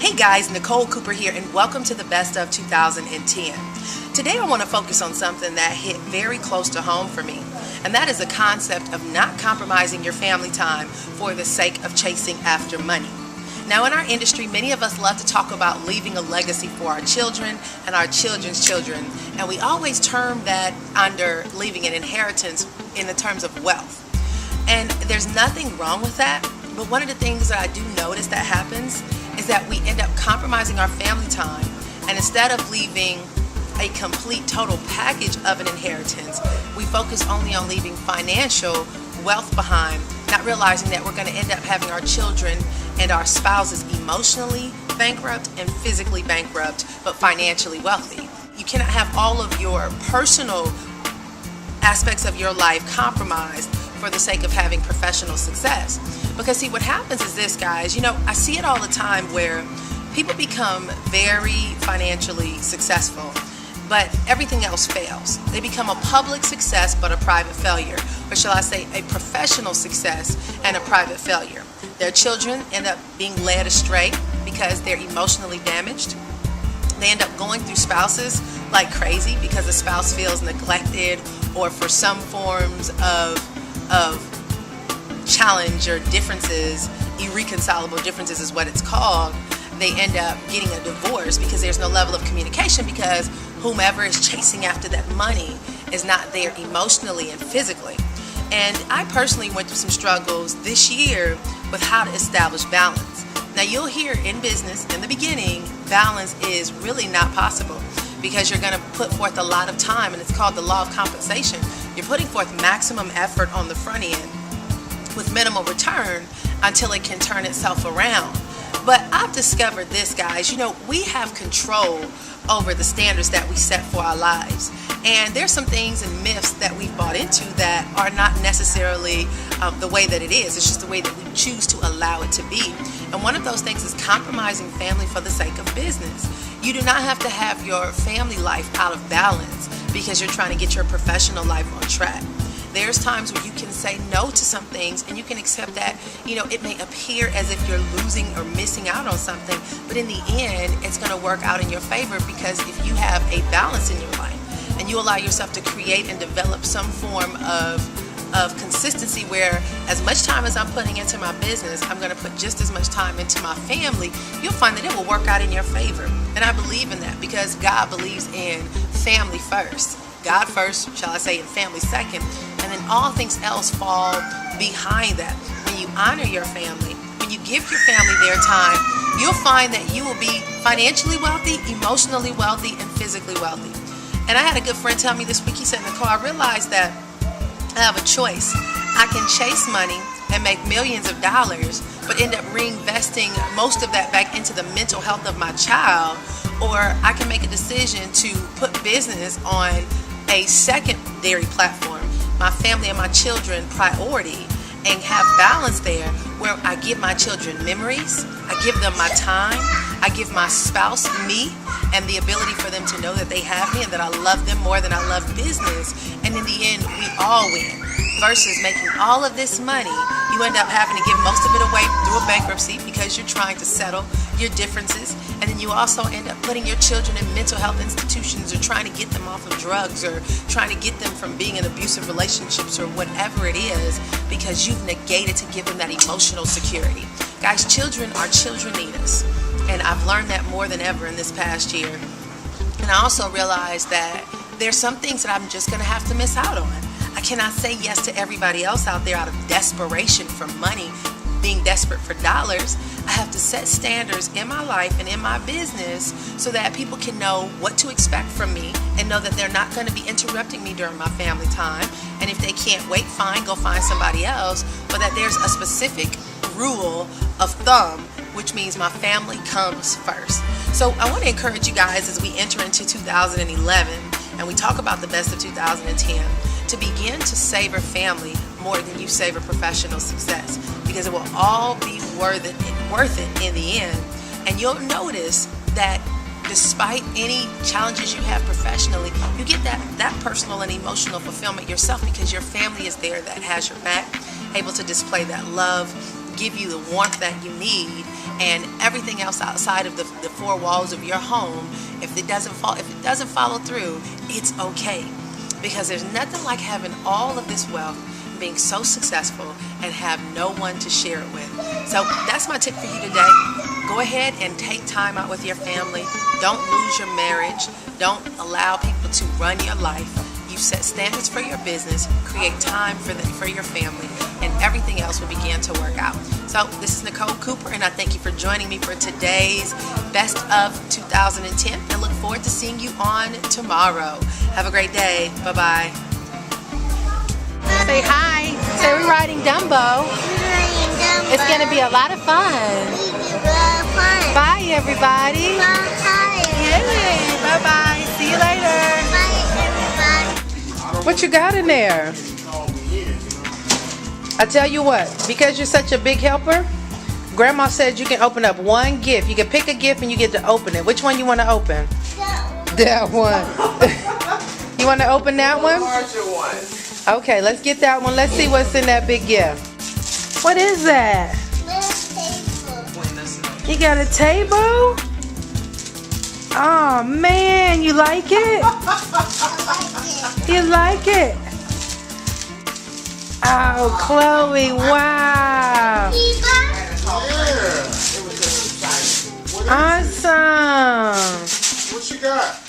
Hey guys, Nicole Cooper here, and welcome to the Best of 2010. Today I want to focus on something that hit very close to home for me, and that is the concept of not compromising your family time for the sake of chasing after money. Now in our industry, many of us love to talk about leaving a legacy for our children and our children's children, and we always term that under leaving an inheritance in the terms of wealth. And there's nothing wrong with that, but one of the things that I do notice that happens is that we end up compromising our family time, and instead of leaving a complete total package of an inheritance, we focus only on leaving financial wealth behind, not realizing that we're going to end up having our children and our spouses emotionally bankrupt and physically bankrupt, but financially wealthy. You cannot have all of your personal aspects of your life compromised for the sake of having professional success. Because see, what happens is this, guys, I see it all the time where people become very financially successful, but everything else fails. They become a public success but a private failure, or shall I say a professional success and a private failure. Their children end up being led astray because they're emotionally damaged. They end up going through spouses like crazy because the spouse feels neglected, or for some forms of challenge or differences, irreconcilable differences is what it's called. They end up getting a divorce because there's no level of communication, because whomever is chasing after that money is not there emotionally and physically. And I personally went through some struggles this year with how to establish balance. Now you'll hear in business in the beginning, balance is really not possible because you're going to put forth a lot of time, and it's called the law of compensation. You're putting forth maximum effort on the front end with minimal return until it can turn itself around. But I've discovered this, guys, we have control over the standards that we set for our lives. And there's some things and myths that we've bought into that are not necessarily the way that it is. It's just the way that we choose to allow it to be. And one of those things is compromising family for the sake of business. You do not have to have your family life out of balance because you're trying to get your professional life on track. There's times where you can say no to some things, and you can accept that, it may appear as if you're losing or missing out on something, but in the end, it's going to work out in your favor, because if you have a balance in your life and you allow yourself to create and develop some form of consistency where as much time as I'm putting into my business, I'm going to put just as much time into my family, you'll find that it will work out in your favor. And I believe in that because God believes in family first. God first, shall I say, and family second, and then all things else fall behind that. When you honor your family, when you give your family their time, you'll find that you will be financially wealthy, emotionally wealthy, and physically wealthy. And I had a good friend tell me this week, he said, Nicole, I realized that I have a choice. I can chase money and make millions of dollars, but end up reinvesting most of that back into the mental health of my child, or I can make a decision to put business on a secondary platform, my family and my children priority, and have balance there where I give my children memories, I give them my time, I give my spouse me, and the ability for them to know that they have me and that I love them more than I love business. And in the end, we all win. Versus making all of this money, you end up having to give most of it away through a bankruptcy because you're trying to settle your differences. And then you also end up putting your children in mental health institutions, or trying to get them off of drugs, or trying to get them from being in abusive relationships, or whatever it is, because you've negated to give them that emotional security. Guys, children need us. And I've learned that more than ever in this past year. And I also realized that there's some things that I'm just going to have to miss out on. I cannot say yes to everybody else out there out of desperation for money, being desperate for dollars. I have to set standards in my life and in my business so that people can know what to expect from me, and know that they're not going to be interrupting me during my family time. And if they can't wait, fine, go find somebody else. But that there's a specific rule of thumb, which means my family comes first. So I want to encourage you guys as we enter into 2011 and we talk about the best of 2010 to begin to savor family more than you savor professional success, because it will all be worth it in the end. And you'll notice that despite any challenges you have professionally, you get that personal and emotional fulfillment yourself, because your family is there that has your back, able to display that love, give you the warmth that you need, and everything else outside of the four walls of your home, if it doesn't follow through, it's okay. Because there's nothing like having all of this wealth, being so successful, and have no one to share it with. So that's my tip for you today. Go ahead and take time out with your family. Don't lose your marriage. Don't allow people to run your life. You set standards for your business, create time for your family, and everything else will begin to work out. So this is Nicole Cooper, and I thank you for joining me for today's Best of 2010, and look forward to seeing you on tomorrow. Have a great day. Bye-bye. Say hi. Say we're riding Dumbo. It's going to be a lot of fun. Bye, everybody. Yay. Bye-bye. See you later. What you got in there? I tell you what, because you're such a big helper, Grandma said you can open up one gift. You can pick a gift and you get to open it. Which one you want to open? That one. You want to open that one? Okay, let's get that one. Let's see what's in that big gift. What is that? You got a table? Oh man, you like it? You like it? Oh, Chloe, wow. Awesome. What you got?